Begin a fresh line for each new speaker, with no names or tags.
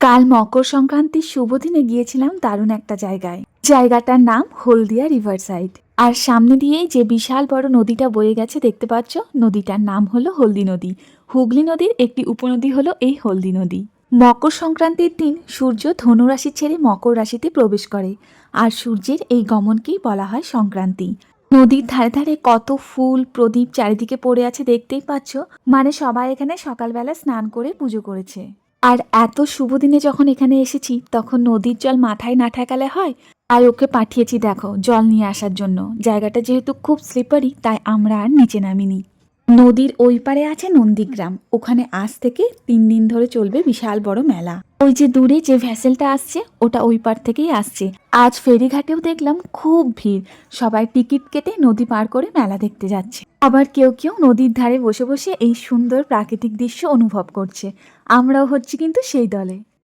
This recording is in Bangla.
কাল মকর সংক্রান্তির শুভ দিনে গিয়েছিলাম দারুণ একটা জায়গায়। জায়গাটার নাম হলদিয়া রিভার সাইড। আর সামনে দিয়েই যে বিশাল বড় নদীটা বয়ে গেছে দেখতে পাচ্ছ, নদীটার নাম হলো হলদি নদী। হুগলি নদীর একটি উপনদী হলো এই হলদি নদী। মকর সংক্রান্তির দিন সূর্য ধনু রাশি ছেড়ে মকর রাশিতে প্রবেশ করে, আর সূর্যের এই গমনকেই বলা হয় সংক্রান্তি। নদীর ধারে ধারে কত ফুল প্রদীপ চারিদিকে পড়ে আছে দেখতেই পাচ্ছ। মানে সবাই এখানে সকালবেলা স্নান করে পুজো করেছে। আর এত শুভ দিনে যখন এখানে এসেছি তখন নদীর জল মাথায় না ঠেকালে হয়। আর ওকে পাঠিয়েছি দেখো জল নিয়ে আসার জন্য। জায়গাটা যেহেতু খুব স্লিপারি তাই আমরা আর নিচে নামিনি। নদীর ওই পারে আছে নন্দীগ্রাম, ওখানে আজ থেকে 3 দিন ধরে চলবে বিশাল বড় মেলা। ওই যে দূরে যে ভ্যাসেলটা আসছে ওটা ওই পার থেকেই আসছে। আজ ফেরিঘাটেও দেখলাম খুব ভিড়, সবাই টিকিট কেটে নদী পার করে মেলা দেখতে যাচ্ছে। আবার কেউ কেউ নদীর ধারে বসে বসে এই সুন্দর প্রাকৃতিক দৃশ্য অনুভব করছে। আমরাও হচ্ছি কিন্তু সেই দলে।